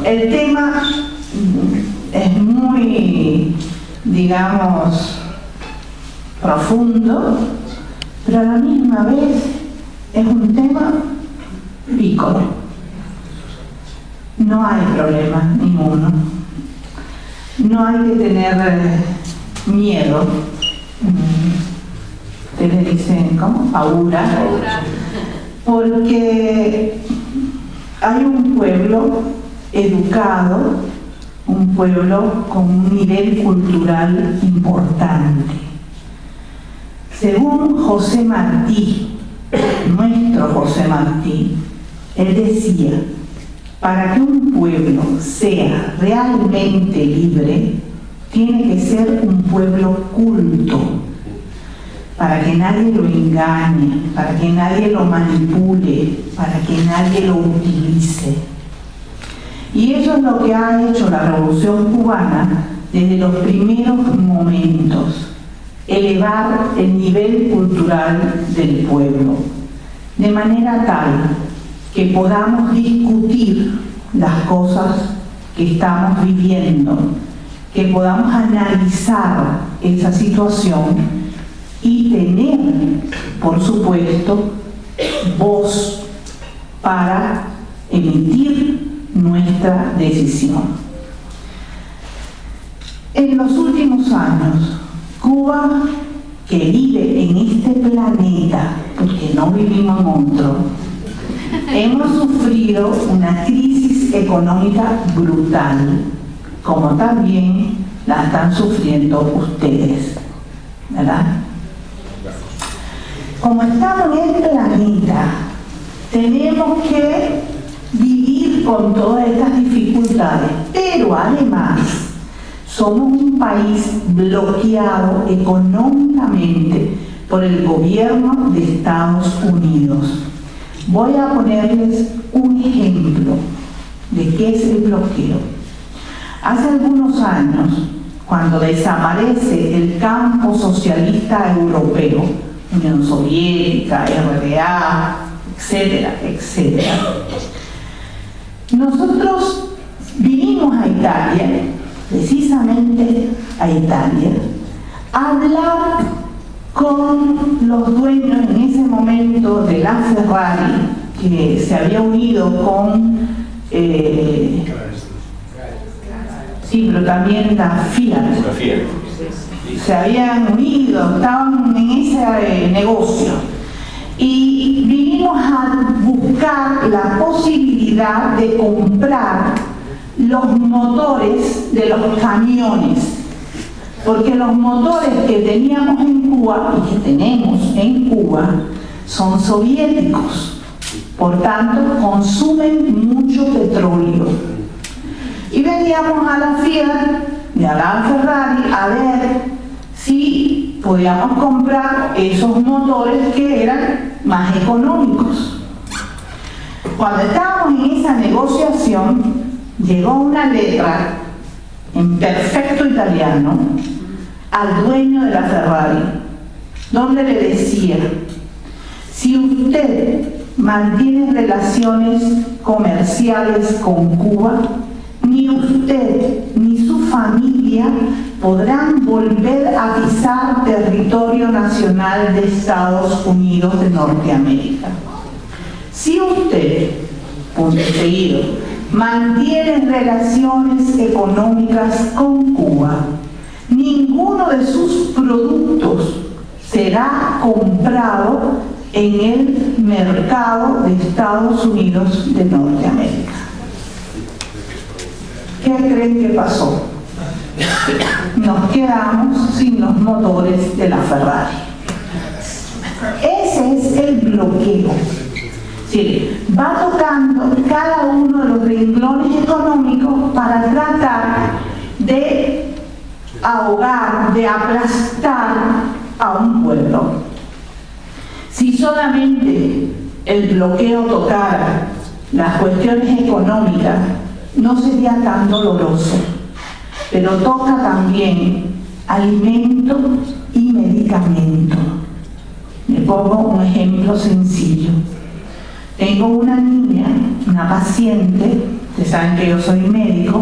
el tema es muy, digamos, profundo, pero a la misma vez es un tema pícoro. No hay problema ninguno. No hay que tener miedo. Ustedes dicen, ¿cómo? Aura. Porque hay un pueblo educado, un pueblo con un nivel cultural importante. Según José Martí, nuestro José Martí, él decía, para que un pueblo sea realmente libre, tiene que ser un pueblo culto, para que nadie lo engañe, para que nadie lo manipule, para que nadie lo utilice. Y eso es lo que ha hecho la Revolución Cubana desde los primeros momentos, elevar el nivel cultural del pueblo, de manera tal que podamos discutir las cosas que estamos viviendo, que podamos analizar esa situación y tener, por supuesto, voz para emitir nuestra decisión. En los últimos años, Cuba, que vive en este planeta, porque no vivimos en otro, hemos sufrido una crisis económica brutal, como también la están sufriendo ustedes, ¿verdad? Como estamos en el planeta, tenemos que vivir con todas estas dificultades, pero además somos un país bloqueado económicamente por el gobierno de Estados Unidos. Voy a ponerles un ejemplo de qué es el bloqueo. Hace algunos años, cuando desaparece el campo socialista europeo, Unión Soviética, RDA, etcétera, etcétera, nosotros vinimos a Italia, precisamente a Italia, a hablar con los dueños en ese momento de la Ferrari, que se había unido con sí, pero también la Fiat. Se habían unido, estaban en ese negocio. Y vinimos a buscar la posibilidad de comprar los motores de los camiones, porque los motores que teníamos en Cuba y que tenemos en Cuba son soviéticos, por tanto consumen mucho petróleo. Y veníamos a la Fiat y a la Ferrari a ver si podíamos comprar esos motores que eran más económicos. Cuando estábamos en esa negociación, llegó una letra en perfecto italiano al dueño de la Ferrari, donde le decía: si usted mantiene relaciones comerciales con Cuba, ni usted ni su familia podrán volver a pisar territorio nacional de Estados Unidos de Norteamérica. Si usted, punto seguido, mantiene relaciones económicas con Cuba, ninguno de sus productos será comprado en el mercado de Estados Unidos de Norteamérica. ¿Qué creen que pasó? Nos quedamos sin los motores de la Ferrari. Ese es el bloqueo. Sí, va tocando cada uno de los renglones económicos para tratar de ahogar, de aplastar a un pueblo. Si solamente el bloqueo tocara las cuestiones económicas, no sería tan doloroso, pero toca también alimento y medicamento. Me pongo un ejemplo sencillo. Tengo una niña, una paciente ustedes saben que yo soy médico,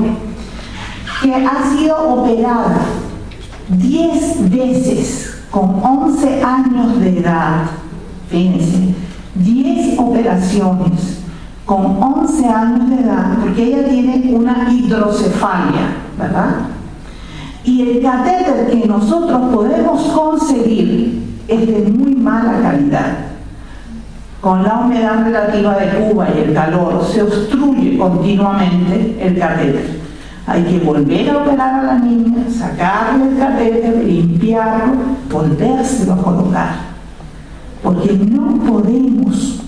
que ha sido operada 10 veces con 11 años de edad. Fíjense, 10 operaciones con 11 años de edad, porque ella tiene una hidrocefalia, ¿verdad? Y el catéter que nosotros podemos conseguir es de muy mala calidad. Con la humedad relativa de Cuba y el calor se obstruye continuamente el catéter. Hay que volver a operar a la niña, sacarle el catéter, limpiarlo, volvérselo a colocar. Porque no podemos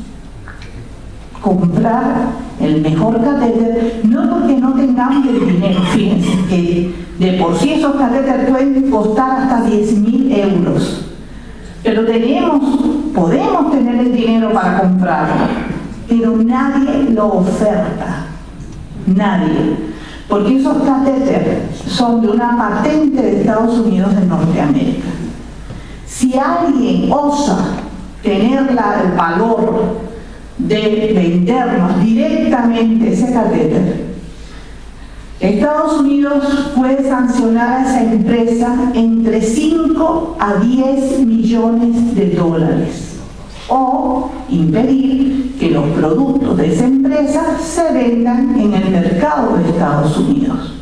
comprar el mejor catéter, no porque no tengamos el dinero. Fíjense que de por sí esos catéteres pueden costar hasta 10.000 euros. Pero podemos tener el dinero para comprarlo, pero nadie lo oferta. Nadie. Porque esos catéteres son de una patente de Estados Unidos de Norteamérica. Si alguien osa tener el valor de vendernos directamente ese catéter, Estados Unidos puede sancionar a esa empresa entre 5 a 10 millones de dólares o impedir que los productos de esa empresa se vendan en el mercado de Estados Unidos.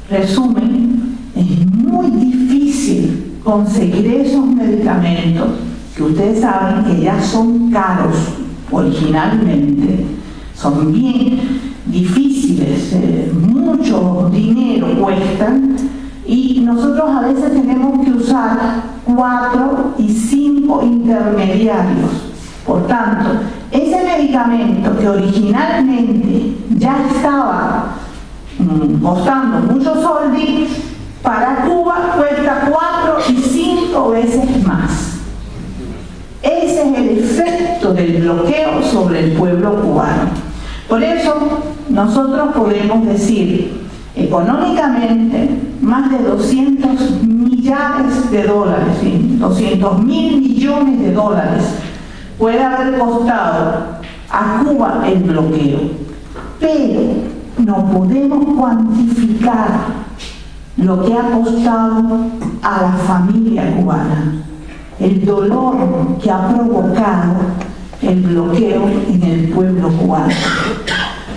Resumen, es muy difícil conseguir esos medicamentos que ustedes saben que ya son caros originalmente, son bien difíciles, mucho dinero cuestan, y nosotros a veces tenemos que usar 4 y 5 intermediarios. Por tanto, ese medicamento que originalmente ya estaba costando mucho soldi, para Cuba cuesta 4 y 5 veces más. Ese es el efecto del bloqueo sobre el pueblo cubano. Por eso nosotros podemos decir, económicamente, más de 200 millares de dólares, ¿sí? 200.000 millones de dólares puede haber costado a Cuba el bloqueo. Pero no podemos cuantificar lo que ha costado a la familia cubana, el dolor que ha provocado el bloqueo en el pueblo cubano.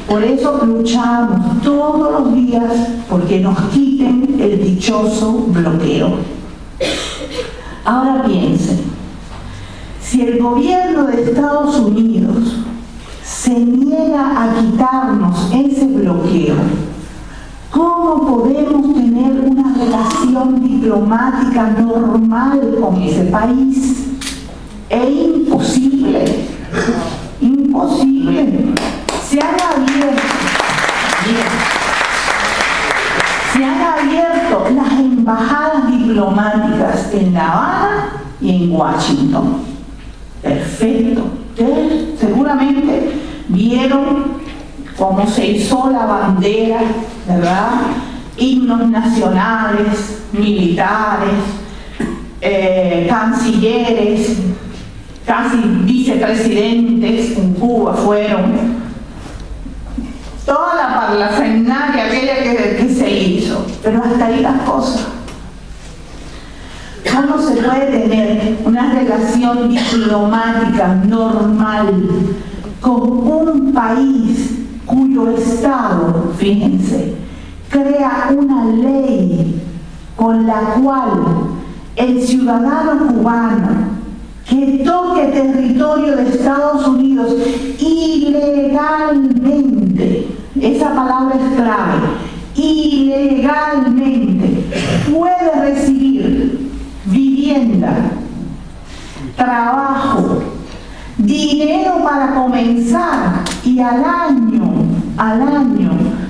Por eso luchamos todos los días porque nos quiten el dichoso bloqueo. Ahora piensen, si el gobierno de Estados Unidos se niega a quitarnos ese bloqueo, ¿cómo podemos tener una relación diplomática normal con ese país? Es imposible, imposible. Se han abierto las embajadas diplomáticas en La Habana y en Washington. Perfecto. Ustedes seguramente vieron cómo se hizo la bandera, ¿verdad? Himnos nacionales, militares, cancilleres, casi vicepresidentes en Cuba fueron. Toda la parafernalia aquella que se hizo, pero hasta ahí las cosas. ¿Cómo se puede tener una relación diplomática normal con un país cuyo Estado, fíjense, crea una ley con la cual el ciudadano cubano que toque territorio de Estados Unidos ilegalmente, esa palabra es clave, ilegalmente, puede recibir vivienda, trabajo, dinero para comenzar, y al año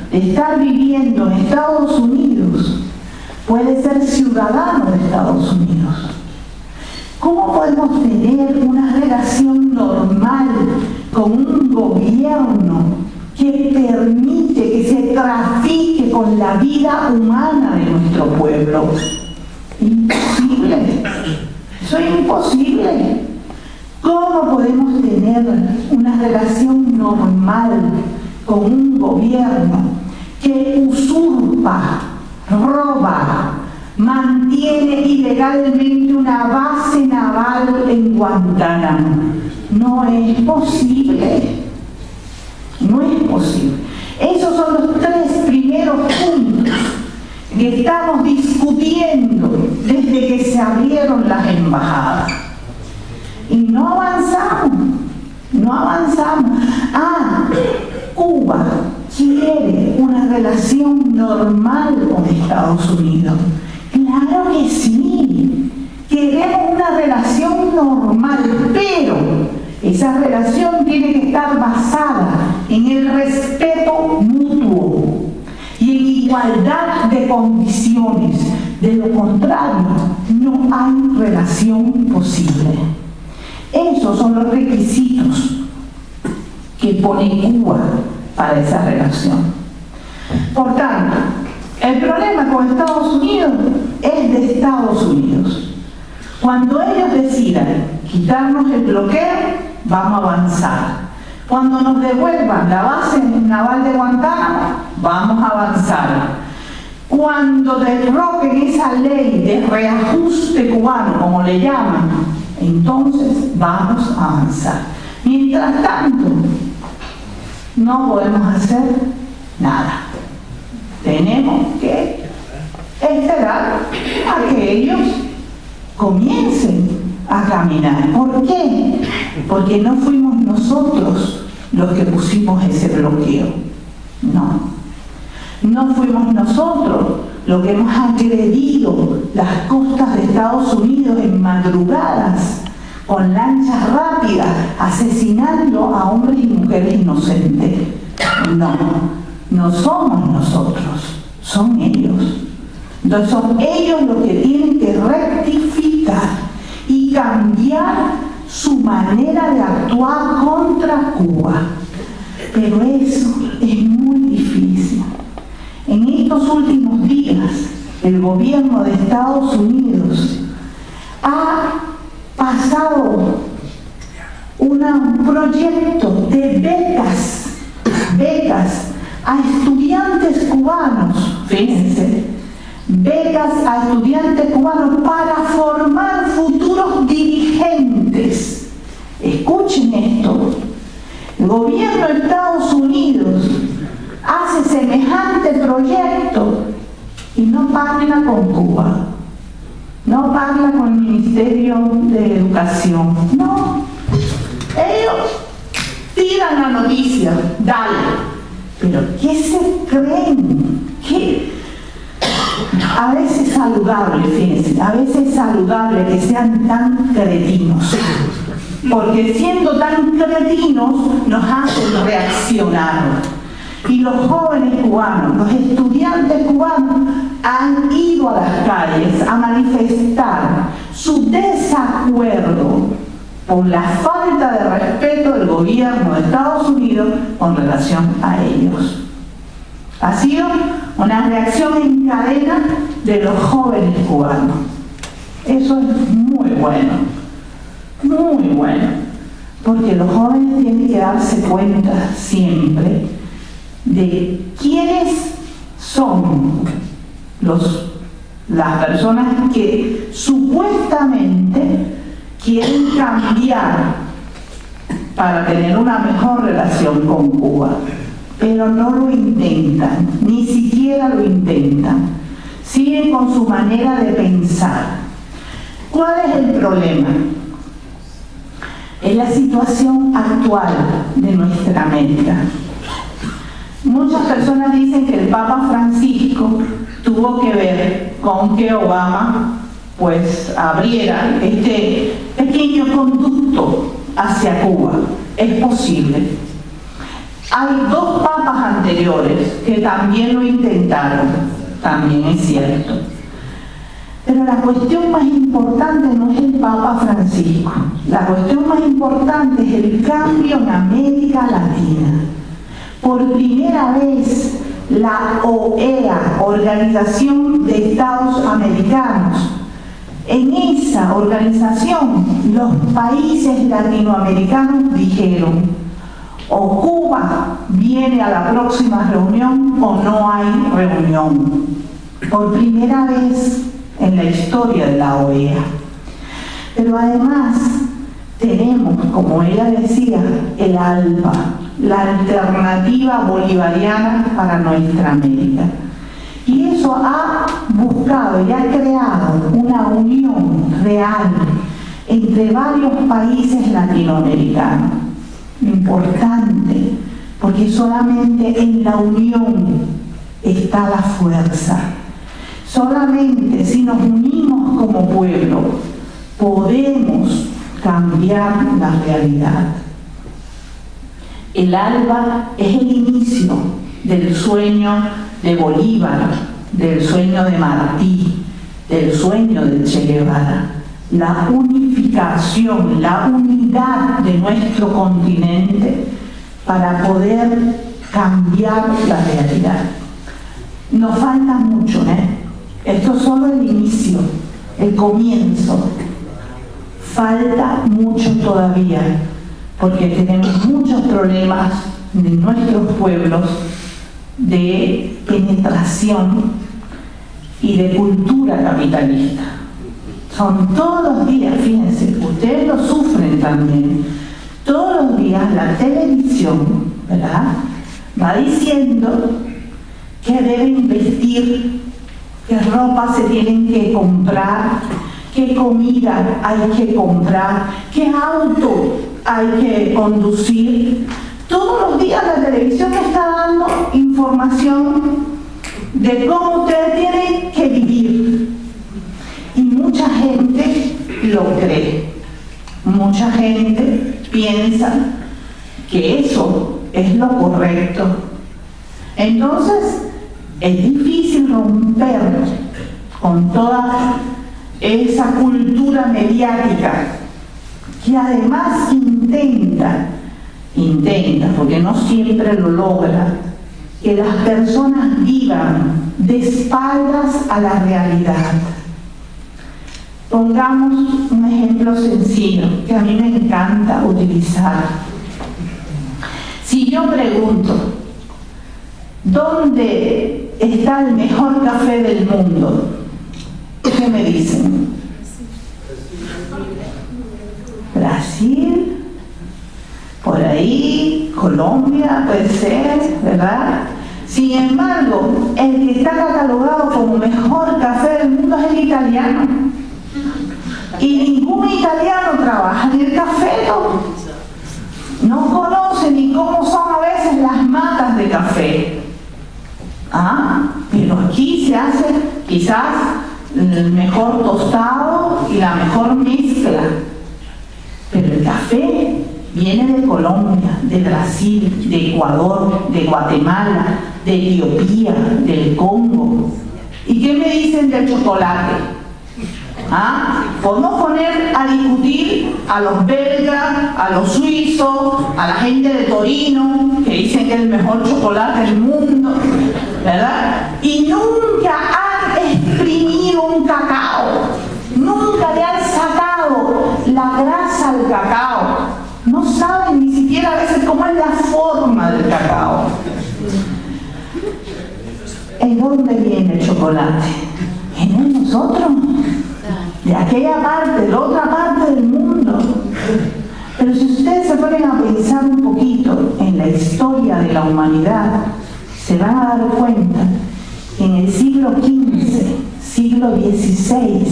de estar viviendo en Estados Unidos, puede ser ciudadano de Estados Unidos. ¿Cómo podemos tener una relación normal con un gobierno que permite que se trafique con la vida humana de nuestro pueblo? Imposible. Eso es imposible. ¿Cómo podemos tener una relación normal con un gobierno que usurpa, roba, mantiene ilegalmente una base naval en Guantánamo. No es posible. No es posible. Esos son los 3 primeros puntos que estamos discutiendo desde que se abrieron las embajadas. Y no avanzamos. No avanzamos. Cuba quiere una relación normal con Estados Unidos. Claro que sí. Queremos una relación normal, pero esa relación tiene que estar basada en el respeto mutuo y en igualdad de condiciones. De lo contrario, no hay relación posible. Esos son los requisitos que pone Cuba para esa relación. Por tanto, el problema con Estados Unidos es de Estados Unidos. Cuando ellos decidan quitarnos el bloqueo, vamos a avanzar. Cuando nos devuelvan la base naval de Guantánamo, vamos a avanzar. Cuando derroquen esa ley de reajuste cubano, como le llaman, entonces vamos a avanzar. Mientras tanto, no podemos hacer nada. Tenemos que esperar a que ellos comiencen a caminar. ¿Por qué? Porque no fuimos nosotros los que pusimos ese bloqueo. No fuimos nosotros los que hemos agredido las costas de Estados Unidos en madrugadas con lanchas rápidas, asesinando a hombres y mujeres inocentes. No somos nosotros, son ellos. Entonces son ellos los que tienen que rectificar y cambiar su manera de actuar contra Cuba. Pero eso es muy difícil. En estos últimos días, el gobierno de Estados Unidos ha pasado un proyecto de becas a estudiantes cubanos, fíjense, becas a estudiantes cubanos para formar futuros dirigentes. Escuchen esto. El gobierno de Estados Unidos hace semejante proyecto y no habla con Cuba, no habla con el Ministerio de Educación, no. Ellos tiran la noticia, dale. Pero ¿qué se creen? ¿Qué? A veces es saludable, fíjense, a veces es saludable que sean tan cretinos, porque siendo tan cretinos nos hacen reaccionar. Y los jóvenes cubanos, los estudiantes cubanos han ido a las calles a manifestar su desacuerdo por la falta de respeto del gobierno de Estados Unidos con relación a ellos. Ha sido una reacción en cadena de los jóvenes cubanos. Eso es muy bueno, porque los jóvenes tienen que darse cuenta siempre de quiénes son las personas que supuestamente quieren cambiar para tener una mejor relación con Cuba, pero no lo intentan, ni siquiera lo intentan, siguen con su manera de pensar. ¿Cuál es el problema? Es la situación actual de nuestra América. Muchas personas dicen que el Papa Francisco tuvo que ver con que Obama pues abriera este pequeño conducto hacia Cuba. Es posible. Hay 2 papas anteriores que también lo intentaron, también es cierto. Pero la cuestión más importante no es el Papa Francisco. La cuestión más importante es el cambio en América Latina. Por primera vez, la OEA, Organización de Estados Americanos, en esa organización los países latinoamericanos dijeron: O Cuba viene a la próxima reunión o no hay reunión. Por primera vez en la historia de la OEA. Pero además tenemos, como ella decía, el ALBA, la alternativa bolivariana para nuestra América. Y eso ha buscado y ha creado una unión real entre varios países latinoamericanos. Importante, porque solamente en la unión está la fuerza. Solamente si nos unimos como pueblo podemos cambiar la realidad. El ALBA es el inicio del sueño de Bolívar, del sueño de Martí, del sueño de Che Guevara. La unificación, la unidad de nuestro continente para poder cambiar la realidad. Nos falta mucho, Esto es solo el inicio, el comienzo. Falta mucho todavía, porque tenemos muchos problemas en nuestros pueblos de penetración y de cultura capitalista. Son todos los días, fíjense, ustedes lo sufren también, todos los días la televisión, ¿verdad?, va diciendo que deben vestir, qué ropa se tienen que comprar, qué comida hay que comprar, qué auto hay que conducir. Todos los días la televisión está dando información de cómo ustedes tienen que vivir. Y mucha gente lo cree. Mucha gente piensa que eso es lo correcto. Entonces, es difícil romper con toda esa cultura mediática que además intenta, porque no siempre lo logra, que las personas vivan de espaldas a la realidad. Pongamos un ejemplo sencillo que a mí me encanta utilizar. Si yo pregunto, ¿dónde está el mejor café del mundo? ¿Qué me dicen? Brasil, por ahí, Colombia, puede ser, ¿verdad? Sin embargo, el que está catalogado como mejor café del mundo es el italiano. Y ningún italiano trabaja en el café, no conoce ni cómo son a veces las matas de café. Pero aquí se hace quizás el mejor tostado y la mejor mezcla. Pero el café viene de Colombia, de Brasil, de Ecuador, de Guatemala, de Etiopía, del Congo. ¿Y qué me dicen del chocolate? Podemos poner a discutir a los belgas, a los suizos, a la gente de Torino, que dicen que es el mejor chocolate del mundo, ¿verdad? Y nunca han exprimido un cacao, nunca le han sacado la grasa al cacao, no saben ni siquiera a veces cómo es la forma del cacao. ¿En dónde viene el chocolate? ¿Viene de nosotros? De aquella parte, de la otra parte del mundo. Pero si ustedes se ponen a pensar un poquito en la historia de la humanidad, se van a dar cuenta que en el siglo XV, siglo XVI,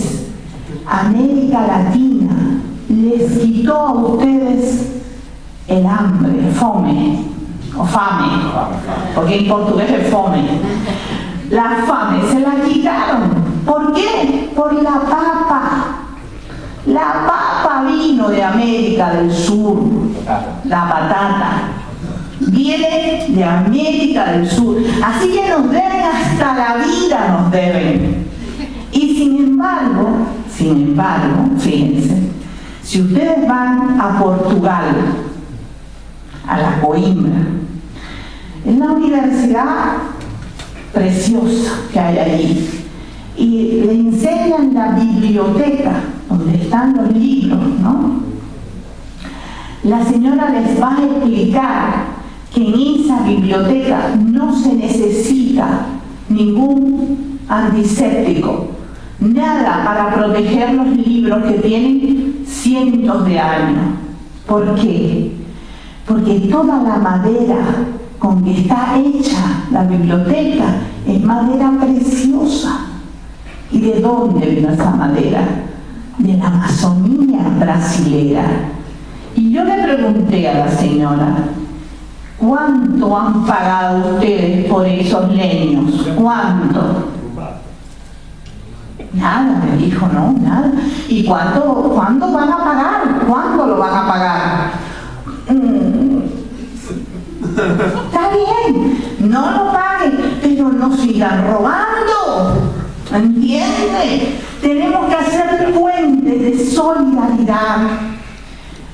América Latina les quitó a ustedes el hambre, fome, o fame, porque en portugués es fome. La fame se la quitaron. ¿Por qué? Por la papa. La papa vino de América del Sur, la patata viene de América del Sur, así que nos deben hasta la vida, nos deben. Y sin embargo, fíjense, si ustedes van a Portugal, a la Coimbra, es una universidad preciosa que hay allí, y le enseñan la biblioteca donde están los libros, ¿no? La señora les va a explicar que en esa biblioteca no se necesita ningún antiséptico, nada para proteger los libros que tienen cientos de años. ¿Por qué? Porque toda la madera con que está hecha la biblioteca es madera preciosa. ¿Y de dónde vino esa madera? De la Amazonía brasilera. Y yo le pregunté a la señora, ¿cuánto han pagado ustedes por esos leños? ¿Cuánto? Nada, me dijo, no, nada. ¿Y cuándo van a pagar? ¿Cuándo lo van a pagar? Está bien, no lo paguen, pero no sigan robando. ¿Entiende? Tenemos que hacer puentes de solidaridad.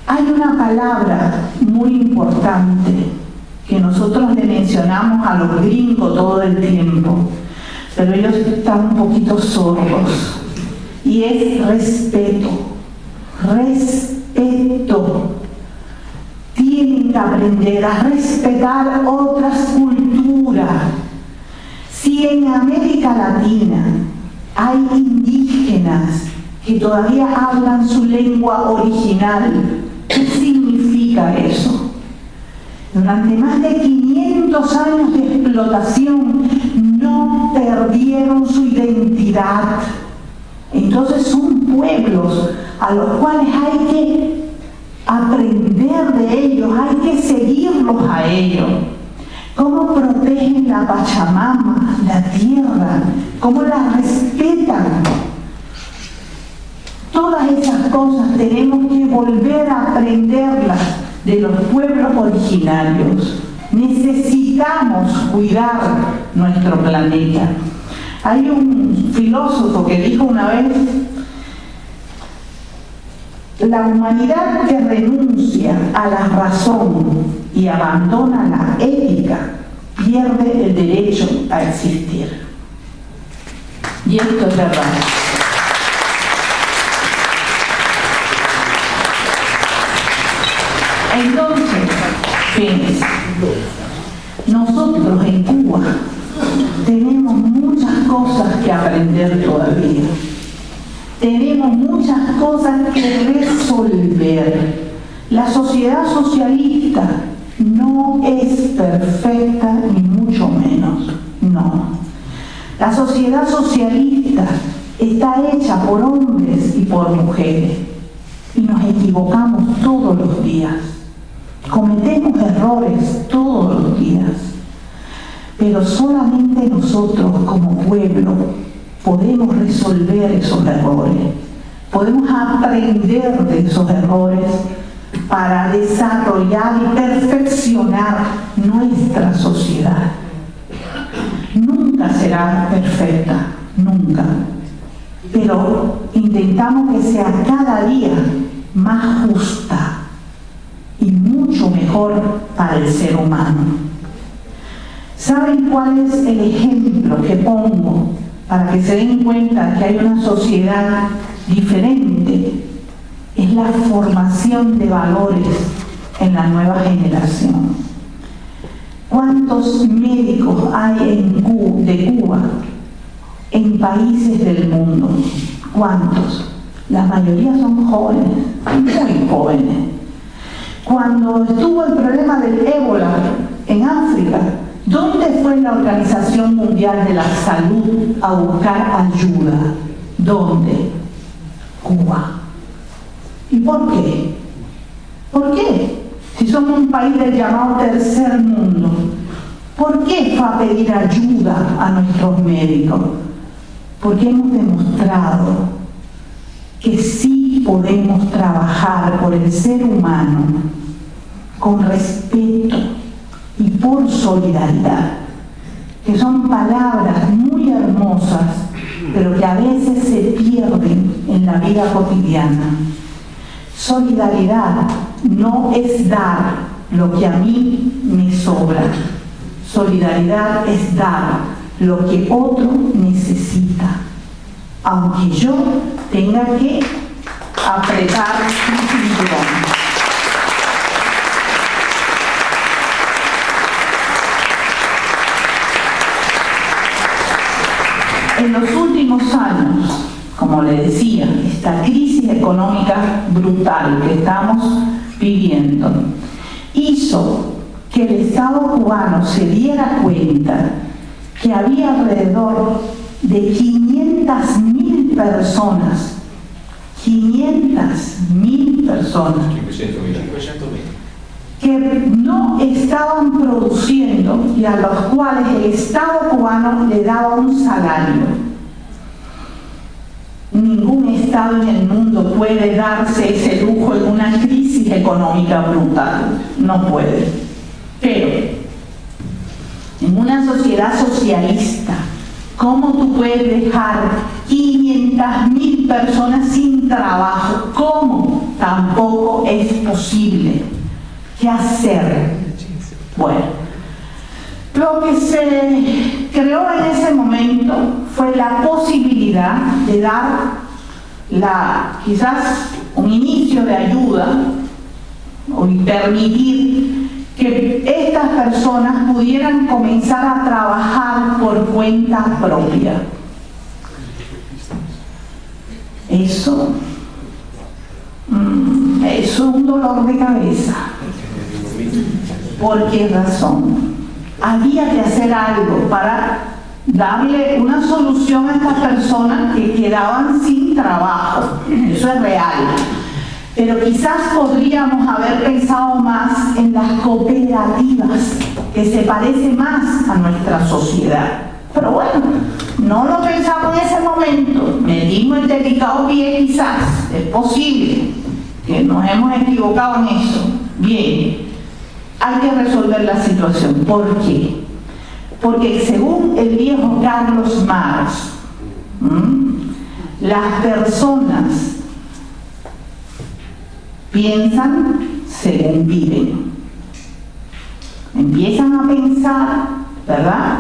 Hay una palabra muy importante que nosotros le mencionamos a los gringos todo el tiempo, pero ellos están un poquito sordos, y es respeto. Respeto. Tienen que aprender a respetar otras culturas. Si en América Latina hay indígenas que todavía hablan su lengua original, ¿qué significa eso? Durante más de 500 años de explotación no perdieron su identidad. Entonces son pueblos a los cuales hay que aprender de ellos, hay que seguirlos a ellos. Cómo protegen la Pachamama, la tierra, cómo la respetan. Todas esas cosas tenemos que volver a aprenderlas de los pueblos originarios. Necesitamos cuidar nuestro planeta. Hay un filósofo que dijo una vez: la humanidad que renuncia a la razón y abandona la ética pierde el derecho a existir. Y esto es verdad. Entonces, fíjense, nosotros en Cuba tenemos muchas cosas que aprender todavía. Tenemos muchas cosas que resolver. La sociedad socialista no es perfecta, ni mucho menos. No. La sociedad socialista está hecha por hombres y por mujeres. Y nos equivocamos todos los días. Cometemos errores todos los días. Pero solamente nosotros como pueblo podemos resolver esos errores, podemos aprender de esos errores para desarrollar y perfeccionar nuestra sociedad. Nunca será perfecta, nunca, pero intentamos que sea cada día más justa y mucho mejor para el ser humano. ¿Saben cuál es el ejemplo que pongo para que se den cuenta que hay una sociedad diferente? Es la formación de valores en la nueva generación. ¿Cuántos médicos hay de Cuba en países del mundo? ¿Cuántos? La mayoría son jóvenes, muy jóvenes. Cuando estuvo el problema del ébola en África, ¿dónde fue la Organización Mundial de la Salud a buscar ayuda? ¿Dónde? Cuba. ¿Y por qué? ¿Por qué? Si somos un país del llamado tercer mundo, ¿por qué fue a pedir ayuda a nuestros médicos? Porque hemos demostrado que sí podemos trabajar por el ser humano con respeto y por solidaridad, que son palabras muy hermosas, pero que a veces se pierden en la vida cotidiana. Solidaridad no es dar lo que a mí me sobra. Solidaridad es dar lo que otro necesita, aunque yo tenga que apretar un cinturón. como le decía, esta crisis económica brutal que estamos viviendo hizo que el Estado cubano se diera cuenta que había alrededor de 500.000 personas, 500.000 personas que no estaban produciendo y a los cuales el Estado cubano le daba un salario. Ningún Estado en el mundo puede darse ese lujo en una crisis económica brutal, no puede. Pero en una sociedad socialista, ¿cómo tú puedes dejar 500.000 personas sin trabajo? ¿Cómo? Tampoco es posible. ¿Qué hacer? Bueno, lo que se creó en ese momento fue la posibilidad de dar quizás un inicio de ayuda y permitir que estas personas pudieran comenzar a trabajar por cuenta propia. Eso es un dolor de cabeza. ¿Por qué razón? Había que hacer algo para darle una solución a estas personas que quedaban sin trabajo. Eso es real. Pero quizás podríamos haber pensado más en las cooperativas, que se parece más a nuestra sociedad. Pero bueno, no lo pensamos en ese momento. Metimos el delicado pie quizás. Es posible que nos hemos equivocado en eso. Bien. Hay que resolver la situación. ¿Por qué? Porque según el viejo Carlos Marx, las personas piensan según viven. Empiezan a pensar, ¿verdad?,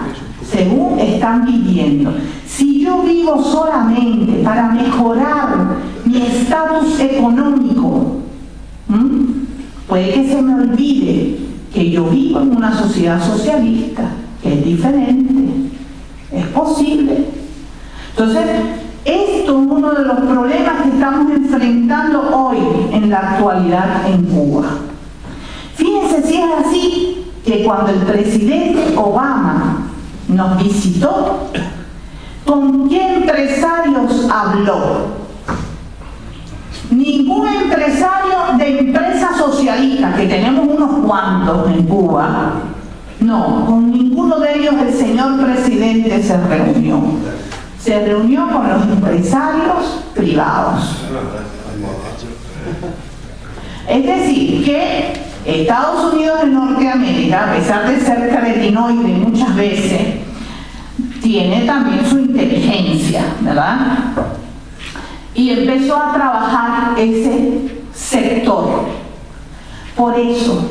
según están viviendo. Si yo vivo solamente para mejorar mi estatus económico, puede que se me olvide que yo vivo en una sociedad socialista, que es diferente. Es posible. Entonces, esto es uno de los problemas que estamos enfrentando hoy en la actualidad en Cuba. Fíjense si es así, que cuando el presidente Obama nos visitó, ¿con qué empresarios habló? Ningún empresario de empresas socialistas, que tenemos unos cuantos en Cuba, no, con ninguno de ellos el señor presidente se reunió. Se reunió con los empresarios privados. Es decir, que Estados Unidos de Norteamérica, a pesar de ser cretinoide muchas veces, tiene también su inteligencia, ¿verdad? Y empezó a trabajar ese sector. Por eso,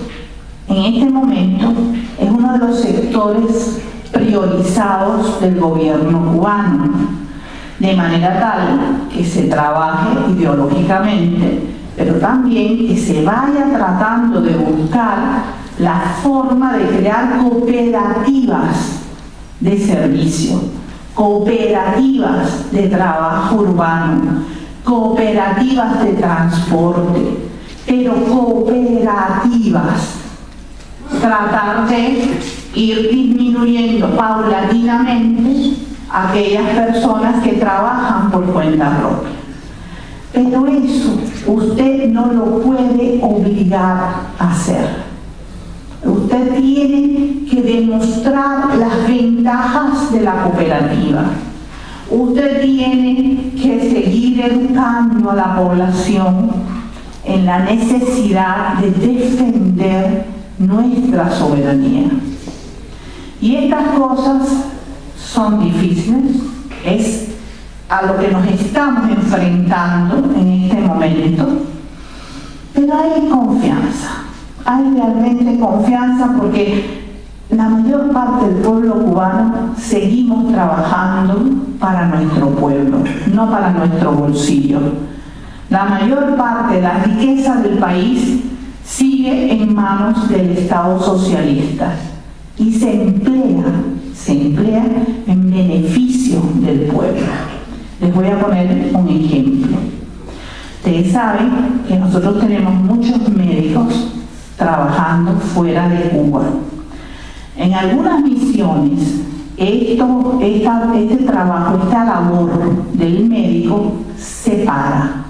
en este momento, es uno de los sectores priorizados del gobierno cubano, de manera tal que se trabaje ideológicamente, pero también que se vaya tratando de buscar la forma de crear cooperativas de servicio, cooperativas de trabajo urbano, cooperativas de transporte, pero cooperativas. Tratar de ir disminuyendo paulatinamente aquellas personas que trabajan por cuenta propia. Pero eso usted no lo puede obligar a hacer. Usted tiene que demostrar las ventajas de la cooperativa. Usted tiene que seguir educando a la población en la necesidad de defender nuestra soberanía. Y estas cosas son difíciles, es a lo que nos estamos enfrentando en este momento, pero hay confianza, hay realmente confianza, porque la mayor parte del pueblo cubano seguimos trabajando para nuestro pueblo, no para nuestro bolsillo. La mayor parte de la riqueza del país sigue en manos del Estado socialista y se emplea en beneficio del pueblo. Les voy a poner un ejemplo. Ustedes saben que nosotros tenemos muchos médicos trabajando fuera de Cuba. En algunas misiones, este trabajo, esta labor del médico se paga.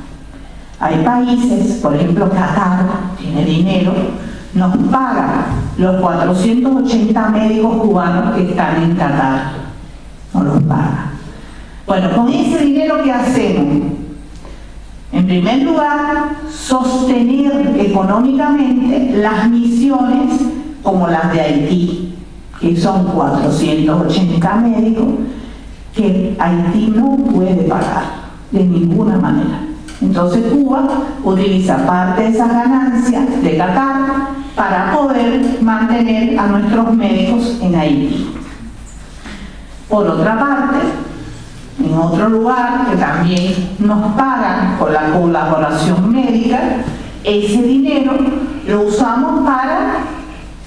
Hay países, por ejemplo Qatar, tiene dinero, nos paga los 480 médicos cubanos que están en Qatar. No los paga. Bueno, con ese dinero, ¿qué hacemos? En primer lugar, sostener económicamente las misiones como las de Haití, que son 480 médicos que Haití no puede pagar de ninguna manera. Entonces Cuba utiliza parte de esas ganancias de Qatar para poder mantener a nuestros médicos en Haití. Por otra parte, en otro lugar que también nos pagan con la colaboración médica, ese dinero lo usamos para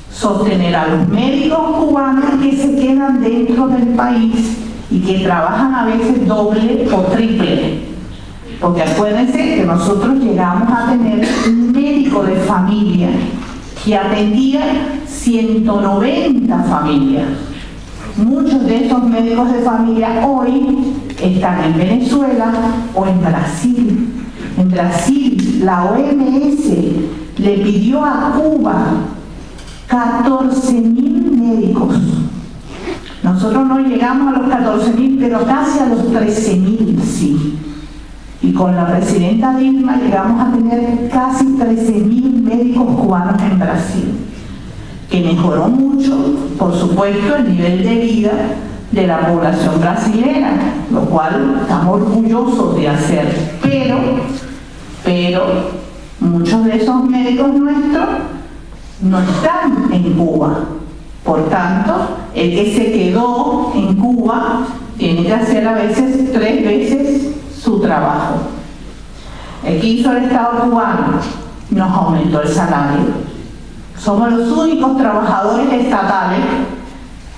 sostener a los médicos cubanos que se quedan dentro del país y que trabajan a veces doble o triple. Porque acuérdense que nosotros llegamos a tener un médico de familia que atendía 190 familias. Muchos de esos médicos de familia hoy están en Venezuela o en Brasil. En Brasil, la OMS le pidió a Cuba 14.000 médicos. Nosotros no llegamos a los 14.000, pero casi a los 13.000, sí. Y con la presidenta Dilma llegamos a tener casi 13.000 médicos cubanos en Brasil, que mejoró mucho, por supuesto, el nivel de vida de la población brasileña, lo cual estamos orgullosos de hacer. Pero muchos de esos médicos nuestros no están en Cuba. Por tanto, el que se quedó en Cuba tiene que hacer a veces 3 veces su trabajo. ¿Qué hizo el Estado cubano? Nos aumentó el salario. Somos los únicos trabajadores estatales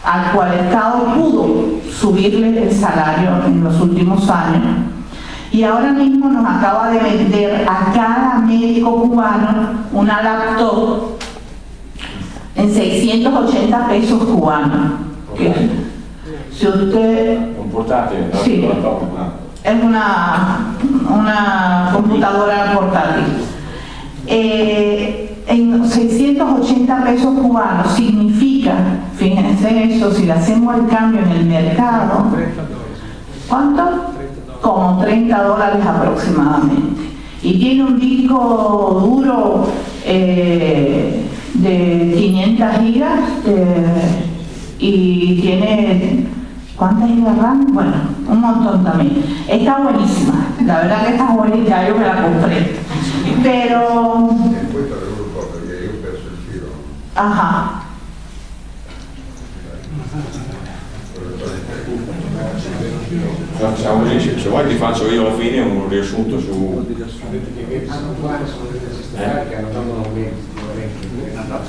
al cual el Estado pudo subirle el salario en los últimos años. Y ahora mismo nos acaba de vender a cada médico cubano una laptop en 680 pesos cubanos. Si usted... Un portátil, ¿no? Sí. Es una computadora portátil. En 680 pesos cubanos significa, fíjense eso, si le hacemos el cambio en el mercado, ¿cuánto? Como $30 aproximadamente. Y tiene un disco duro de 500 gigas y tiene... ¿Cuántas gigas RAM? Bueno, un montón también. Está buenísima, la verdad que está buenísima, ya yo me la compré. Pero... Ajá. Facciamo così, se vuoi ti faccio io alla fine un riassunto su...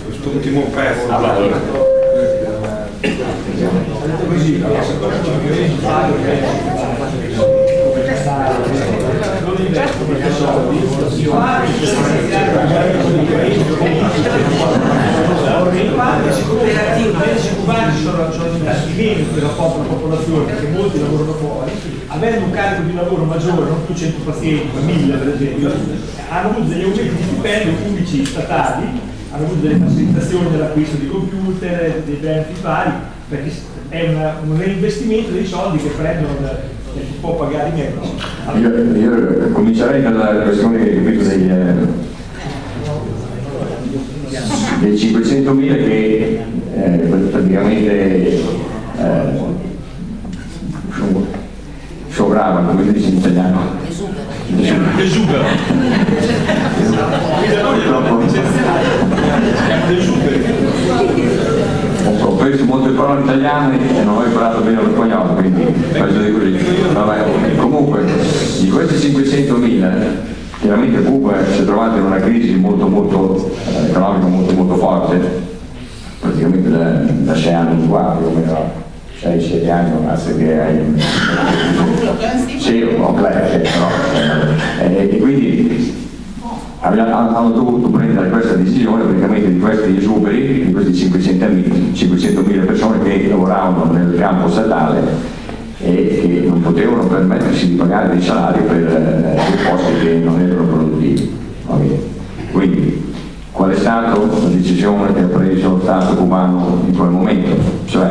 Quest'ultimo pezzo. Sono investimenti del rapporto alla popolazione, perché molti lavorano fuori, avendo un carico di lavoro maggiore, non più 100 pazienti, ma 1000 per esempio, hanno avuto degli aumenti di stipendio pubblici statali, hanno avuto delle facilitazioni nell'acquisto di computer, dei benefit vari, perché è un reinvestimento dei soldi che prendono da chi può pagare i medici. Allora, io comincerei dalla questione che capito dei 500.000 che praticamente scioravano, come dice in italiano. Esubero. Ho preso molte parole italiane e non ho imparato bene lo spagnolo, quindi faccio di così. Vabbè, comunque, di questi 500.000, chiaramente Cuba si è trovata in una crisi molto economica molto forte, praticamente da 6 anni qua, più o meno 6-7 anni, basta che hai sì, e quindi hanno dovuto prendere questa decisione praticamente di questi esuberi, di questi 500.000 persone che lavoravano nel campo statale e che non potevano permettersi di pagare dei salari per dei posti che non erano produttivi. Quindi qual è stata la decisione che ha preso lo Stato cubano in quel momento? Cioè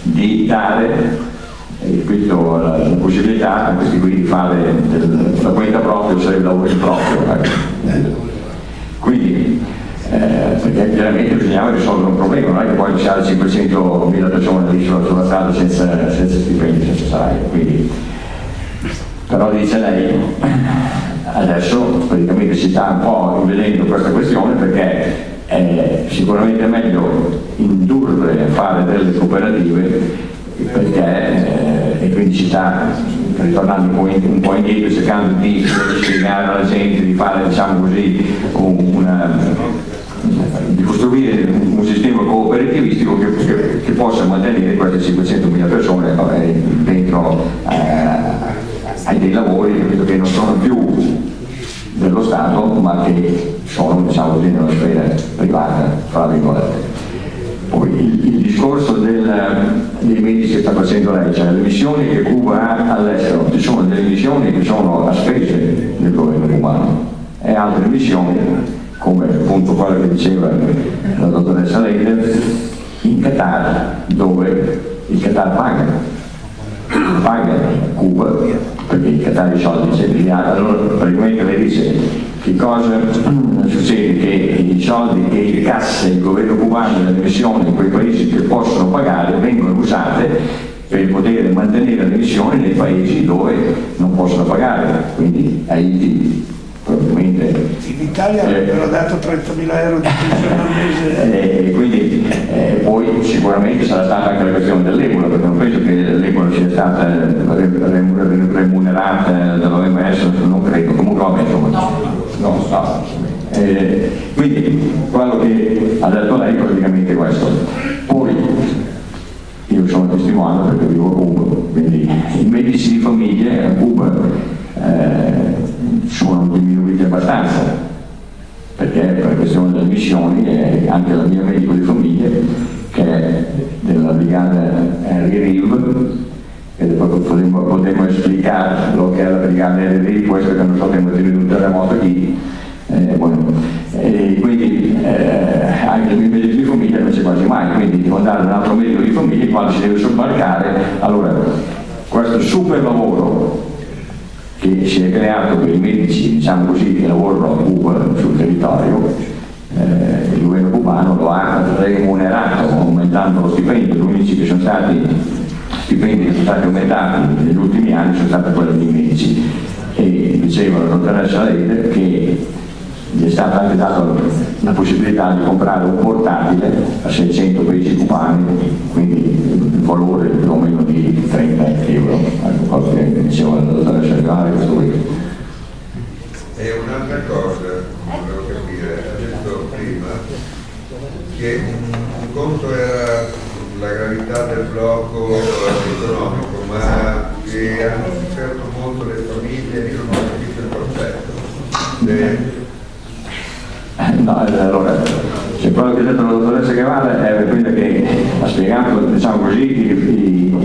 di dare la possibilità a questi qui di fare la cuenta propria, cioè il lavoro in proprio. Quindi, perché chiaramente bisognava risolvere un problema, non è che poi lasciare 500.000 persone lì sulla strada senza stipendi, senza salario. Quindi, però dice lei, adesso praticamente si sta un po' rivedendo questa questione perché è sicuramente meglio indurre a fare delle cooperative e quindi si sta ritornando un po' indietro cercando di spiegare alla gente, di fare, diciamo così, di costruire un sistema cooperativistico che possa mantenere queste 500.000 persone dentro ai dei lavori che non sono più dello Stato ma che sono, diciamo così, nella sfera privata, fra virgolette. Poi il discorso dei medici che sta facendo lei, cioè le missioni che Cuba ha all'estero, ci sono delle missioni che sono a spese del governo cubano e altre missioni, come appunto quello che diceva la dottoressa Leder, in Qatar, dove il Qatar paga Cuba, perché il Qatar i soldi ce li ha. Allora praticamente lei dice che cosa succede? Che i soldi che incassa il governo cubano nelle missioni in quei paesi che possono pagare vengono usate per poter mantenere le missioni nei paesi dove non possono pagare, quindi Haiti probabilmente in Italia avrebbero dato 30.000 euro di pensione al mese. Quindi poi sicuramente sarà stata anche la questione dell'Ebola, perché non penso che l'Ebola sia stata remunerata dall'OMS, non credo, comunque no. Quindi quello che ha detto lei praticamente è questo. Poi io sono testimone perché vivo a Cuba, quindi i medici di famiglia a Cuba sono diminuiti abbastanza, perché per questione delle missioni anche la mia medico di famiglia, che è della brigata RIV, e poi potremmo esplicare lo che è la brigata RIV, questo che non so, abbiamo tenuto un terremoto qui, quindi anche il mio medico di famiglia non c'è quasi mai, quindi devo andare ad un altro medico di famiglia quando si deve sobbarcare. Allora questo super lavoro che si è creato per i medici, diciamo così, che lavorano a Cuba sul territorio, il governo cubano lo ha remunerato aumentando lo stipendio. Gli unici che sono stati stipendi che sono stati aumentati negli ultimi anni sono stati quelli dei medici, e diceva la dottoressa Leder che gli è stata anche data la possibilità di comprare un portatile a 600 pesi cubani, quindi il valore più o meno di 30 euro, cosa che diceva la dottoressa Leder questo qui. E un'altra cosa, volevo capire, ha detto prima che un conto era la gravità del blocco economico, ma che hanno sofferto molto le famiglie, io non ho capito il concetto. No, allora, cioè, quello che ha detto la dottoressa Guevara è quella che ha spiegato, diciamo così,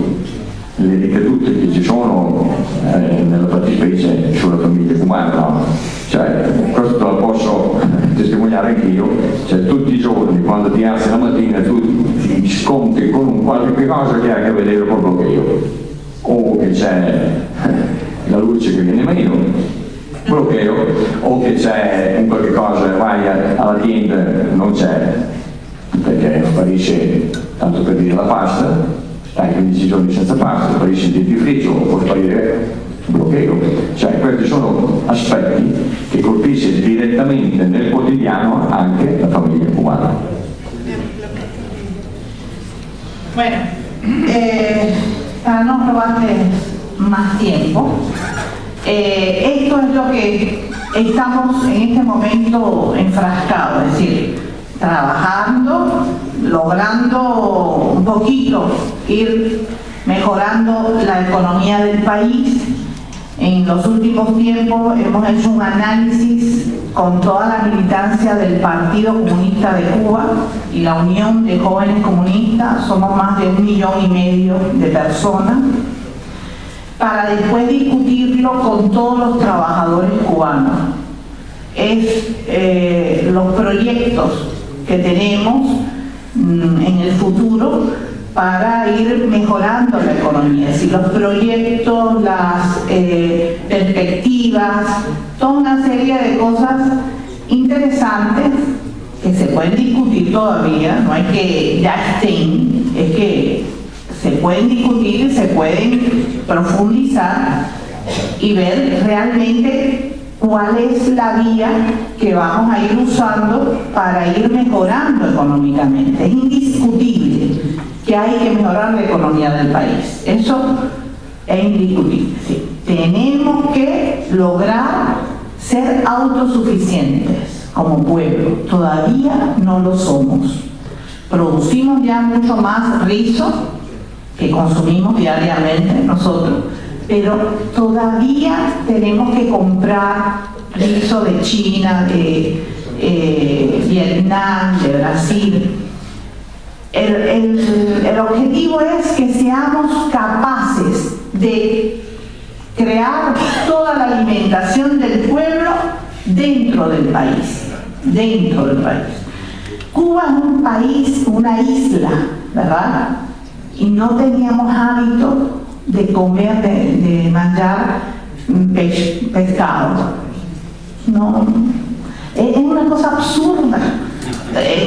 le ricadute che ci sono nella fattispecie sulla famiglia cubana, no? Cioè, questo lo posso testimoniare anch'io, cioè tutti i giorni quando ti alzi la mattina tu ti scontri con un qualche cosa che ha a che vedere col bloqueo, o che c'è la luce che viene meno, bloqueo, o che c'è un qualche cosa, vai alla tienda, non c'è, perché sparisce, tanto per dire, la pasta, stai 15 giorni senza pasta, sparisce il dentifricio, o può sparire bloqueo. Cioè questi sono aspetti che colpisce direttamente nel quotidiano anche la famiglia cubana. Bueno, para no robarle más tiempo, esto es lo que estamos en este momento enfrascados, es decir, trabajando, logrando un poquito ir mejorando la economía del país. En los últimos tiempos hemos hecho un análisis con toda la militancia del Partido Comunista de Cuba y la Unión de Jóvenes Comunistas. Somos más de 1,5 millones de personas, para después discutirlo con todos los trabajadores cubanos. Los proyectos que tenemos en el futuro para ir mejorando la economía, si los proyectos, las perspectivas, toda una serie de cosas interesantes que se pueden discutir todavía, no es que ya estén, es que se pueden discutir, se pueden profundizar y ver realmente cuál es la vía que vamos a ir usando para ir mejorando económicamente. Es indiscutible que hay que mejorar la economía del país. Eso es indiscutible. Sí. Tenemos que lograr ser autosuficientes como pueblo. Todavía no lo somos. Producimos ya mucho más rizo que consumimos diariamente nosotros, pero todavía tenemos que comprar rizo de China, de Vietnam, de Brasil. El objetivo es que seamos capaces de crear toda la alimentación del pueblo dentro del país, Cuba es un país, una isla, ¿verdad? Y no teníamos hábito de comer, de manjar pescado. No, es una cosa absurda.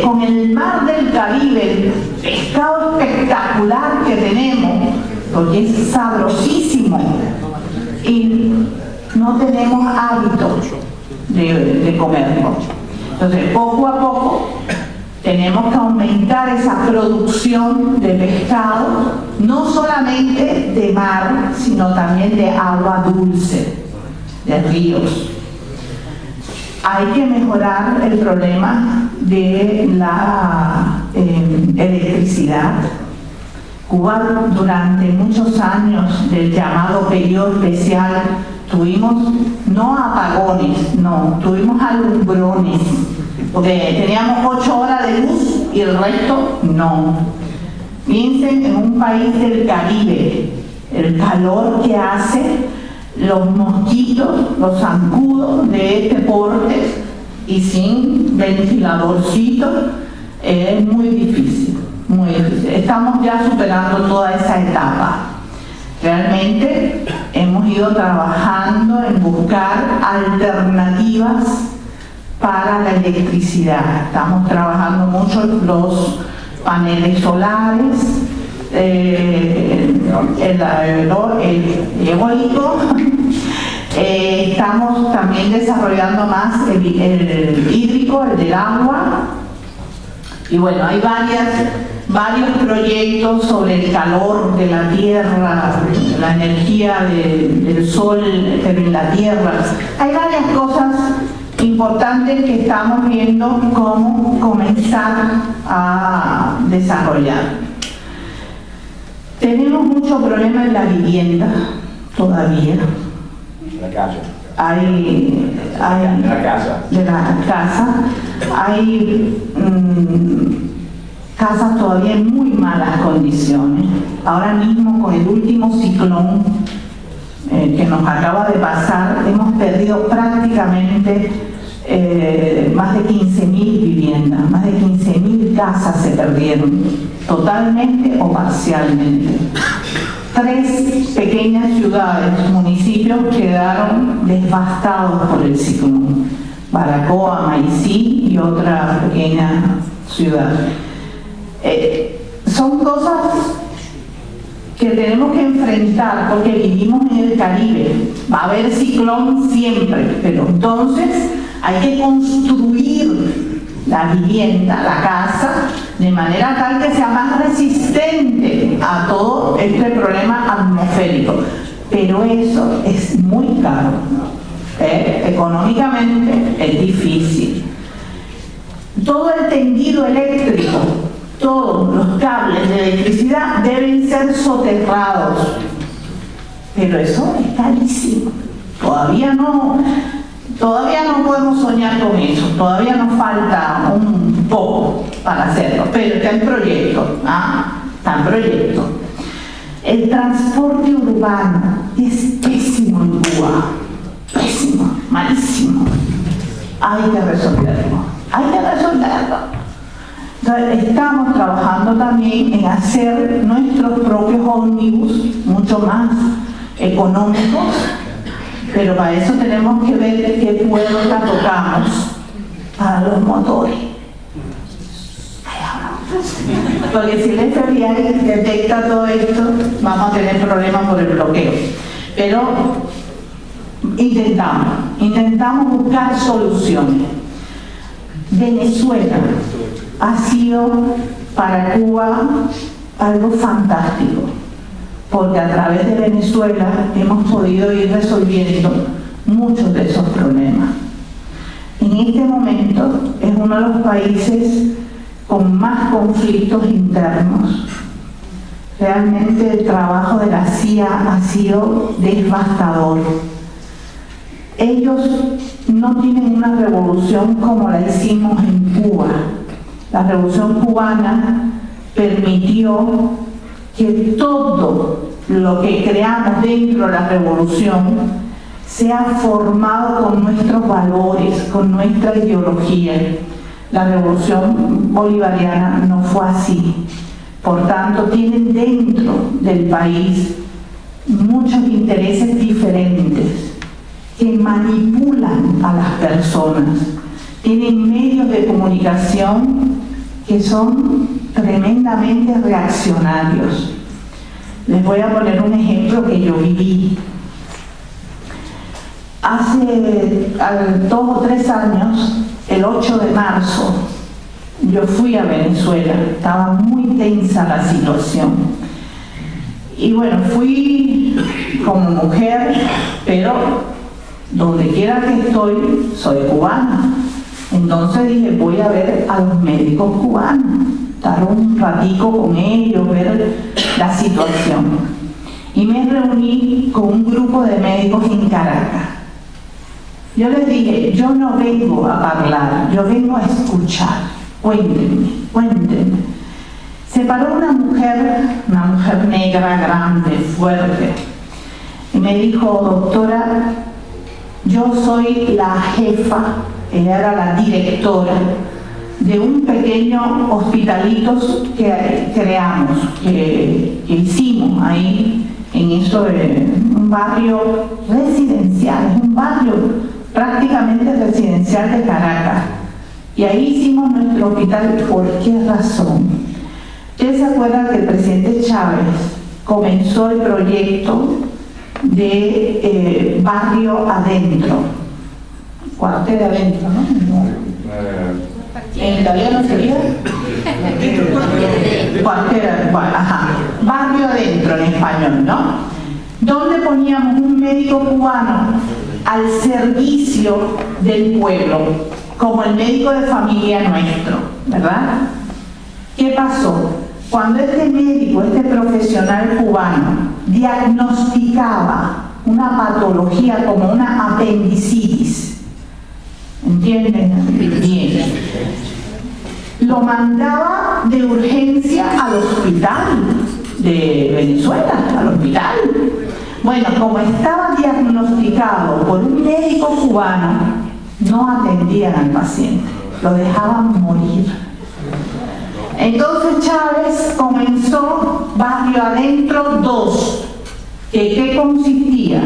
Con el mar del Caribe, el pescado espectacular que tenemos, porque es sabrosísimo, y no tenemos hábito de comerlo. Entonces, poco a poco tenemos que aumentar esa producción de pescado, no solamente de mar, sino también de agua dulce, de ríos. Hay que mejorar el problema de la electricidad. Cuba durante muchos años del llamado periodo especial tuvimos no apagones, no, tuvimos alumbrones, porque teníamos 8 horas de luz y el resto no. Piensen en un país del Caribe, el calor que hace, los mosquitos, los zancudos de este porte y sin ventiladorcito, es muy difícil, muy difícil. Estamos ya superando toda esa etapa. Realmente hemos ido trabajando en buscar alternativas para la electricidad. Estamos trabajando mucho los paneles solares, el eólico. Estamos también desarrollando más el hídrico, el del agua. Y bueno, hay varios proyectos sobre el calor de la tierra, la energía del sol, pero en la tierra. Hay varias cosas importantes que estamos viendo cómo comenzar a desarrollar. Tenemos mucho problema en la vivienda todavía. La casa. Hay de la casa. Hay casas todavía en muy malas condiciones. Ahora mismo con el último ciclón que nos acaba de pasar, hemos perdido prácticamente más de 15.000 viviendas, más de 15.000 casas se perdieron, totalmente o parcialmente. 3 pequeñas ciudades, municipios quedaron devastados por el ciclón: Baracoa, Maicí y otra pequeña ciudad. Son cosas que tenemos que enfrentar porque vivimos en el Caribe. Va a haber ciclón siempre, pero entonces hay que construir la vivienda, la casa, de manera tal que sea más resistente a todo este problema atmosférico. Pero eso es muy caro. Económicamente es difícil. Todo el tendido eléctrico todos los cables de electricidad deben ser soterrados. Pero eso es carísimo. Todavía no podemos soñar con eso, todavía nos falta un poco para hacerlo, pero está en proyecto, está en proyecto. El transporte urbano es pésimo en Cuba, pésimo, malísimo. Hay que resolverlo. Entonces, estamos trabajando también en hacer nuestros propios ómnibus mucho más económicos, pero para eso tenemos que ver qué puerta tocamos para los motores. Porque si el FBI detecta todo esto, vamos a tener problemas por el bloqueo. Pero intentamos buscar soluciones. Venezuela ha sido para Cuba algo fantástico, porque a través de Venezuela hemos podido ir resolviendo muchos de esos problemas. En este momento es uno de los países con más conflictos internos. Realmente el trabajo de la CIA ha sido devastador. Ellos no tienen una revolución como la hicimos en Cuba. La revolución cubana permitió que todo lo que creamos dentro de la revolución sea formado con nuestros valores, con nuestra ideología. La revolución bolivariana no fue así. Por tanto, tienen dentro del país muchos intereses diferentes que manipulan a las personas. Tienen medios de comunicación que son tremendamente reaccionarios. Les voy a poner un ejemplo que yo viví. Hace 2 o 3 años, el 8 de marzo, yo fui a Venezuela. Estaba muy tensa la situación. Y bueno, fui como mujer, pero donde quiera que estoy, soy cubana. Entonces dije, voy a ver a los médicos cubanos, estar un ratico con ellos, ver la situación. Y me reuní con un grupo de médicos en Caracas. Yo les dije, yo no vengo a hablar, yo vengo a escuchar. Cuéntenme. Se paró una mujer negra, grande, fuerte, y me dijo, doctora, yo soy la jefa, ella era la directora de un pequeño hospitalito que creamos, que hicimos ahí en eso de un barrio residencial, es un barrio prácticamente residencial de Caracas. Y ahí hicimos nuestro hospital. ¿Por qué razón? Ustedes se acuerdan que el presidente Chávez comenzó el proyecto de barrio adentro, cuartel adentro, ¿no? En italiano sería barrio adentro en español, ¿no? Donde poníamos un médico cubano al servicio del pueblo, como el médico de familia nuestro, ¿verdad? ¿Qué pasó? Cuando este médico, este profesional cubano, diagnosticaba una patología como una apendicitis, ¿entienden? Bien. Lo mandaba de urgencia al hospital de Venezuela, al hospital. Bueno, como estaba diagnosticado por un médico cubano, no atendían al paciente, lo dejaban morir. Entonces Chávez comenzó Barrio Adentro 2, que consistía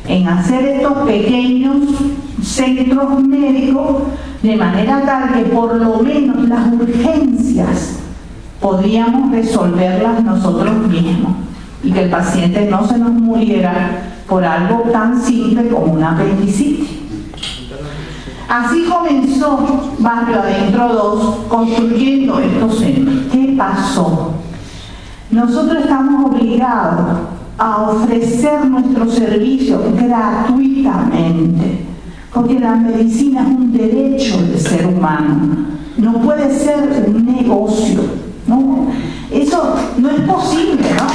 en hacer estos pequeños centros médicos de manera tal que por lo menos las urgencias podíamos resolverlas nosotros mismos y que el paciente no se nos muriera por algo tan simple como una apendicitis. Así comenzó Barrio Adentro 2 construyendo estos centros. ¿Qué pasó? Nosotros estamos obligados a ofrecer nuestros servicios gratuitamente, porque la medicina es un derecho del ser humano, no puede ser un negocio, no Eso no es posible, ¿no?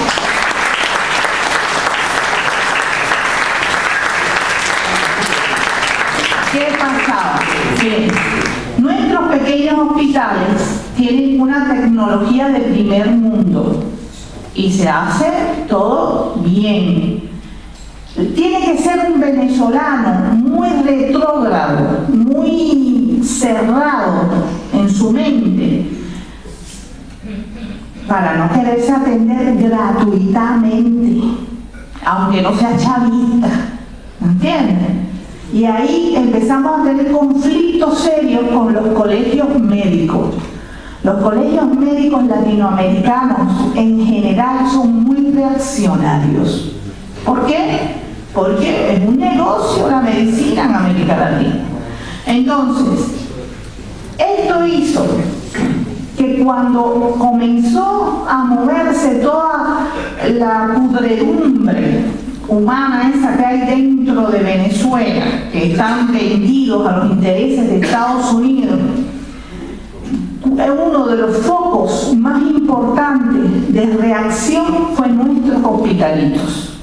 ¿Qué pasaba? Que nuestros pequeños hospitales tienen una tecnología de primer mundo y se hace todo bien. Tiene que ser un venezolano muy retrógrado, muy cerrado en su mente, para no quererse atender gratuitamente, aunque no sea chavista, ¿entienden? Y ahí empezamos a tener conflictos serios con los colegios médicos. Los colegios médicos latinoamericanos en general son muy reaccionarios. ¿Por qué? Porque es un negocio la medicina en América Latina. Entonces, esto hizo que cuando comenzó a moverse toda la pudredumbre humana esa que hay dentro de Venezuela, que están vendidos a los intereses de Estados Unidos, uno de los focos más importantes de reacción fue nuestros hospitalitos.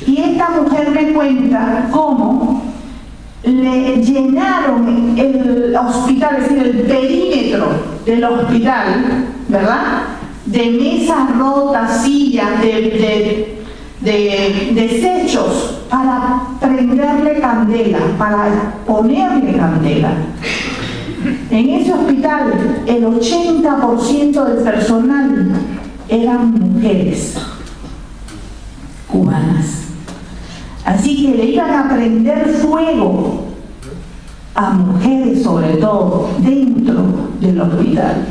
Y esta mujer me cuenta cómo le llenaron el hospital, es decir, el perímetro del hospital, ¿verdad?, de mesas rotas, sillas, de desechos para prenderle candela, para ponerle candela. En ese hospital, el 80% del personal eran mujeres cubanas. Así que le iban a prender fuego a mujeres, sobre todo, dentro del hospital.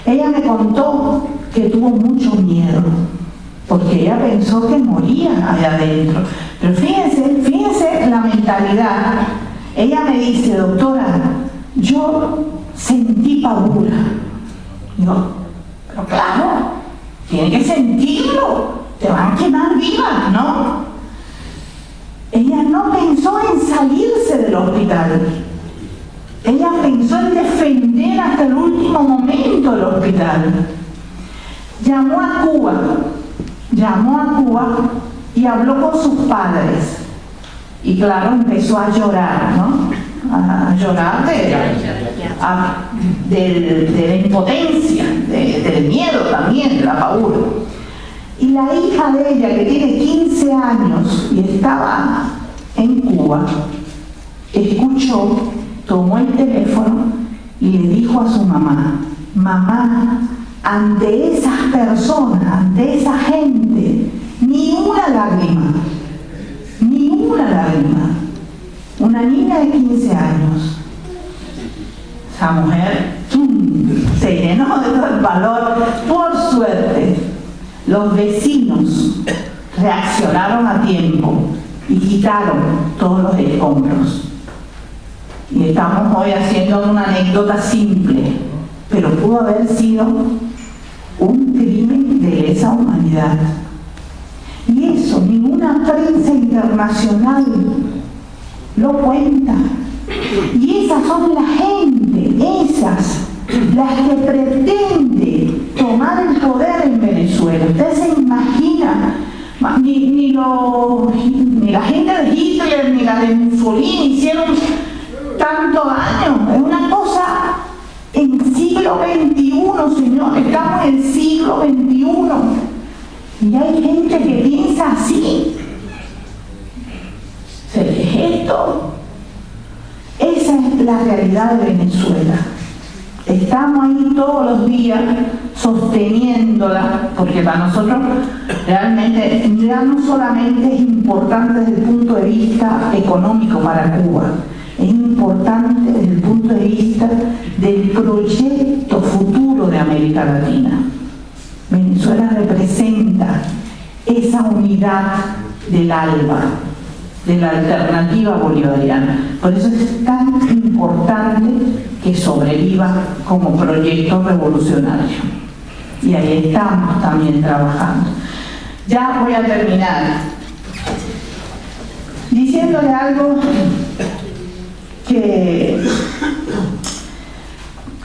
Ella me contó que tuvo mucho miedo, porque ella pensó que moría allá adentro. Pero fíjense la mentalidad. Ella me dice: doctora, yo sentí pavura. Digo, pero claro, tiene que sentirlo, te van a quemar viva, ¿no? Ella no pensó en salirse del hospital. Ella pensó en defender hasta el último momento el hospital. Llamó a Cuba y habló con sus padres. Y claro, empezó a llorar, ¿no? A llorar de la impotencia, del miedo también, de la pavura. Y la hija de ella, que tiene 15 años y estaba en Cuba, escuchó, tomó el teléfono y le dijo a su mamá: mamá, ante esas personas, ante esa gente, ni una lágrima, ni una lágrima. Una niña de 15 años. Esa mujer se llenó de todo el valor. Por suerte, los vecinos reaccionaron a tiempo y quitaron todos los escombros. Y estamos hoy haciendo una anécdota simple, pero pudo haber sido un crimen de lesa humanidad. Y eso ninguna prensa internacional lo cuenta. Y esas son la gente, las que pretende tomar el poder en Venezuela. Usted se imagina, ni la gente de Hitler ni la de Mussolini hicieron tanto daño. Es una cosa en siglo XXI, señor. Estamos en el siglo XXI y hay gente que piensa así. ¿Se ve esto? Esa es la realidad de Venezuela. Estamos ahí todos los días sosteniéndola, porque para nosotros realmente ya no solamente es importante desde el punto de vista económico para Cuba, es importante desde el punto de vista del proyecto futuro de América Latina. Venezuela representa esa unidad del ALBA, de la alternativa bolivariana. Por eso es tan importante que sobreviva como proyecto revolucionario. Y ahí estamos también trabajando. Ya voy a terminar diciéndole algo que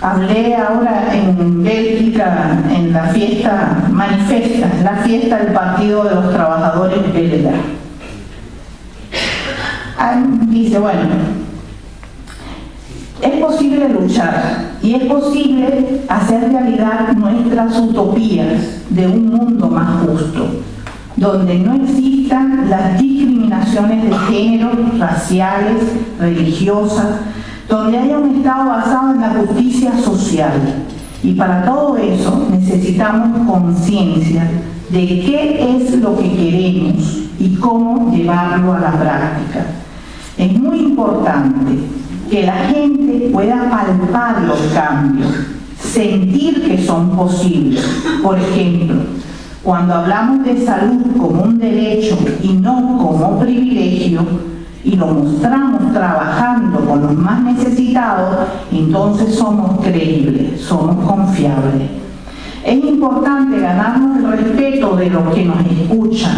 Hablé ahora en Bélgica en la fiesta manifesta, la fiesta del Partido de los Trabajadores belga. Dice, bueno, es posible luchar y es posible hacer realidad nuestras utopías de un mundo más justo, donde no existan las discriminaciones de género, raciales, religiosas, donde haya un Estado basado en la justicia social. Y para todo eso necesitamos conciencia de qué es lo que queremos y cómo llevarlo a la práctica. Es muy importante que la gente pueda palpar los cambios, sentir que son posibles. Por ejemplo, cuando hablamos de salud como un derecho y no como privilegio, y lo mostramos trabajando con los más necesitados, entonces somos creíbles, somos confiables. Es importante ganarnos el respeto de los que nos escuchan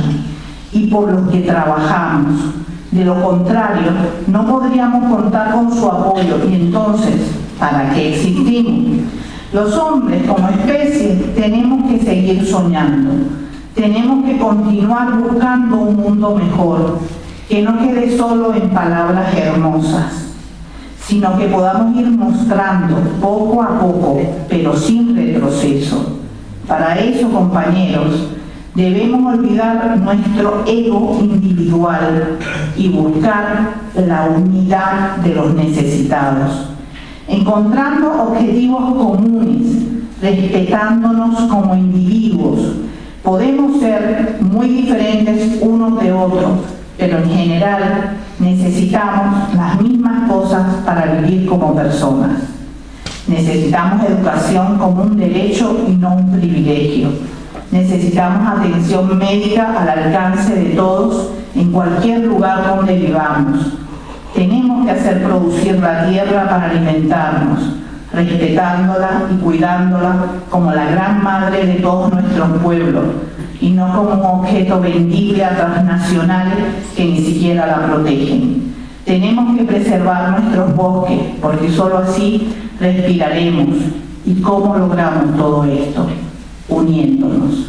y por los que trabajamos. De lo contrario, no podríamos contar con su apoyo y entonces, ¿para qué existimos? Los hombres como especie tenemos que seguir soñando, tenemos que continuar buscando un mundo mejor, que no quede solo en palabras hermosas, sino que podamos ir mostrando poco a poco, pero sin retroceso. Para eso, compañeros, debemos olvidar nuestro ego individual y buscar la unidad de los necesitados, encontrando objetivos comunes, respetándonos como individuos. Podemos ser muy diferentes unos de otros, pero en general necesitamos las mismas cosas para vivir como personas. Necesitamos educación como un derecho y no un privilegio. Necesitamos atención médica al alcance de todos en cualquier lugar donde vivamos. Tenemos que hacer producir la tierra para alimentarnos, respetándola y cuidándola como la gran madre de todos nuestros pueblos, y no como un objeto vendible a transnacionales que ni siquiera la protegen. Tenemos que preservar nuestros bosques, porque solo así respiraremos. ¿Y cómo logramos todo esto? Uniéndonos,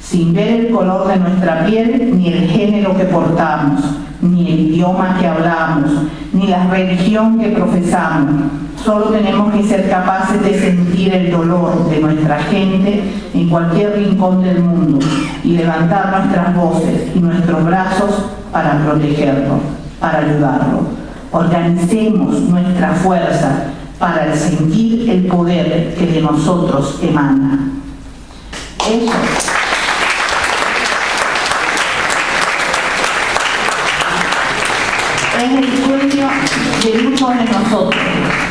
sin ver el color de nuestra piel, ni el género que portamos, ni el idioma que hablamos, ni la religión que profesamos. Solo tenemos que ser capaces de sentir el dolor de nuestra gente en cualquier rincón del mundo y levantar nuestras voces y nuestros brazos para protegerlo, para ayudarlo. Organicemos nuestra fuerza para sentir el poder que de nosotros emana. Eso es el sueño de muchos de nosotros.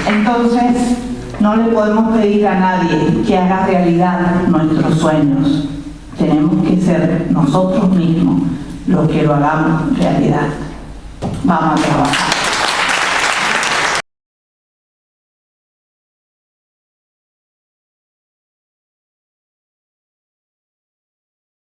Entonces, no le podemos pedir a nadie que haga realidad nuestros sueños. Tenemos que ser nosotros mismos los que lo hagamos realidad. Vamos a trabajar.